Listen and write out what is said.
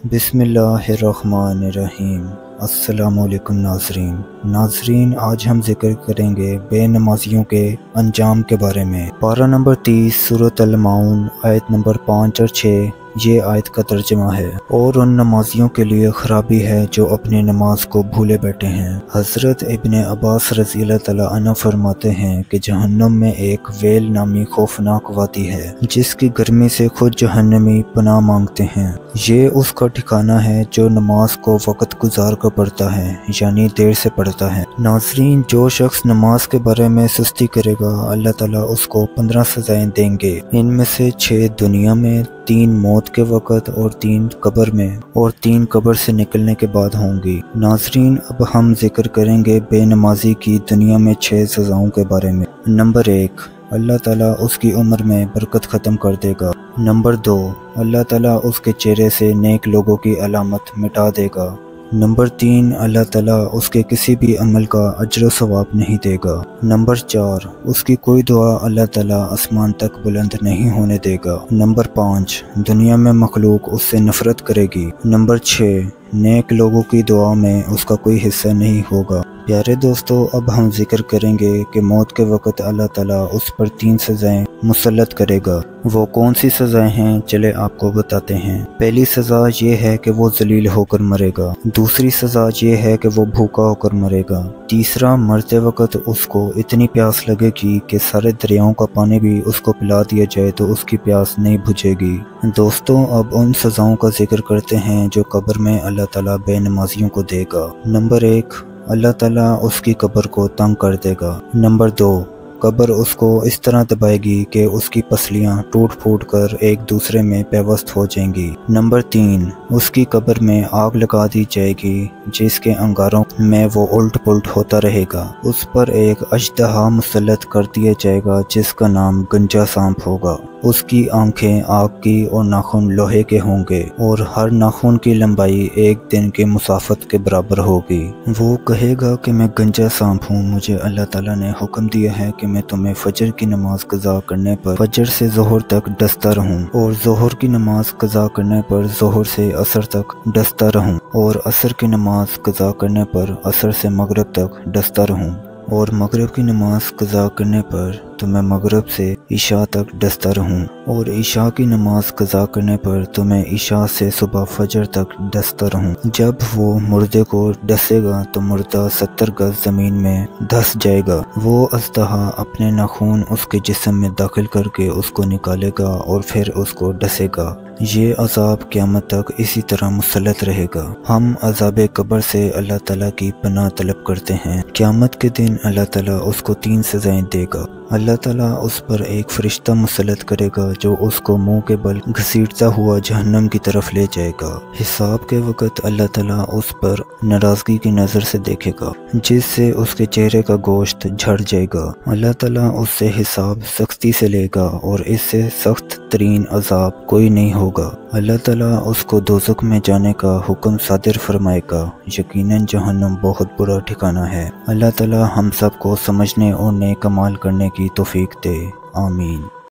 बिस्मिल्लाहिर्रहमानिर्रहीम। अस्सलाम वालेकुम नाज़रीन, आज हम जिक्र करेंगे बे नमाजियों के अंजाम के बारे में। पारा नंबर 30 सूरत अल-माऊन आयत नंबर 5 और 6 ये आयत का तर्जुमा है। और उन नमाजियों के लिए खराबी है जो अपनी नमाज को भूले बैठे हैं। हज़रत इब्ने अब्बास रज़ी अल्लाह तआला अन्हु फरमाते हैं कि जहन्नुम में एक वेल नामी खौफनाक वादी है जिसकी गर्मी से खुद जहन्नमी पनाह मांगते हैं। ये उसका ठिकाना है जो नमाज को वक़्त गुजार कर पढ़ता है, यानी देर से पढ़ता है। नाज़रीन, जो शख्स नमाज के बारे में सुस्ती करेगा अल्लाह ताला उसको 15 सज़ाएं देंगे। इनमें से 6 दुनिया में, 3 मौत के वक़्त और 3 कब्र में और 3 कब्र से निकलने के बाद होंगी। नाज़रीन, अब हम जिक्र करेंगे बेनमाजी की दुनिया में 6 सज़ाओं के बारे में। नंबर 1, अल्लाह ताला उसकी उम्र में बरकत ख़त्म कर देगा। नंबर 2, अल्लाह ताला उसके चेहरे से नेक लोगों की अलामत मिटा देगा। नंबर 3, अल्लाह ताला उसके किसी भी अमल का अज्र सवाब नहीं देगा। नंबर 4, उसकी कोई दुआ अल्लाह ताला आसमान तक बुलंद नहीं होने देगा। नंबर 5, दुनिया में मखलूक उससे नफरत करेगी। नंबर 6, नेक लोगों की दुआ में उसका कोई हिस्सा नहीं होगा। प्यारे दोस्तों, अब हम जिक्र करेंगे कि मौत के वक़्त अल्लाह ताला उस पर 3 सज़ाएं मुसल्लत करेगा। वो कौन सी सज़ाएं हैं, चले आपको बताते हैं। पहली सज़ा ये है कि वो जलील होकर मरेगा। दूसरी सज़ा ये है कि वो भूखा होकर मरेगा। तीसरा, मरते वक़्त उसको इतनी प्यास लगेगी कि सारे दरियाओं का पानी भी उसको पिला दिया जाए तो उसकी प्यास नहीं बुझेगी। दोस्तों, अब उन सज़ाओं का जिक्र करते हैं जो कब्र में अल्लाह ताला बेनमाजियों को देगा। नंबर 1, अल्लाह ताला उसकी कब्र को तंग कर देगा। नंबर 2, कब्र उसको इस तरह दबाएगी कि उसकी पसलियां टूट फूट कर एक दूसरे में पेवस्त हो जाएंगी। नंबर 3, उसकी कब्र में आग लगा दी जाएगी जिसके अंगारों में वो उल्ट पुल्ट होता रहेगा। उस पर एक अजदहा मुसल्लत कर दिया जाएगा जिसका नाम गंजा सांप होगा। उसकी आंखें आग की और नाखून लोहे के होंगे और हर नाखून की लंबाई 1 दिन के मुसाफत के बराबर होगी। वो कहेगा कि मैं गंजा सांप हूँ, मुझे अल्लाह ताला ने हुक्म दिया है कि मैं तुम्हें फजर की नमाज कज़ा करने पर फजर से ज़ोहर तक डसता रहूं और ज़ोहर की नमाज कज़ा करने पर ज़ोहर से असर तक डसता रहूं और असर की नमाज कज़ा करने पर असर से मगरिब तक डसता रहूं और मगरिब की नमाज कज़ा करने पर तो मैं मगरिब से इशा तक डसता रहूं और इशा की नमाज कज़ा करने पर तो मैं इशा से सुबह फजर तक डसता रहूं। जब वो मुर्दे को डसेगा तो मुर्दा 70 गज ज़मीन में धस जाएगा। वो अजदहा अपने नाखून उसके जिस्म में दाखिल करके उसको निकालेगा और फिर उसको डसेगा। ये अज़ाब क़यामत तक इसी तरह मुसल्लत रहेगा। हम अज़ाब कब्र से अल्लाह ताला की पनाह तलब करते हैं। क़यामत के दिन अल्लाह ताला उसको 3 सज़ाएं देगा। अल्लाह ताला उस पर एक फरिश्ता मुसल्लत करेगा जो उसको मुंह के बल घसीटता हुआ जहन्नम की तरफ ले जाएगा। हिसाब के वक़्त अल्लाह ताला उस पर नाराज़गी की नज़र से देखेगा जिससे उसके चेहरे का गोश्त झड़ जाएगा। अल्लाह ताला उससे हिसाब सख्ती से लेगा और इससे सख्त तरीन अज़ाब कोई नहीं होगा। अल्लाह ताला उसको दोज़ख में जाने का हुक्म सादिर फरमाएगा। यकीनन जहन्नम बहुत बुरा ठिकाना है। अल्लाह ताला हम सब को समझने और नेक अमाल करने की तौफीक दे। आमीन।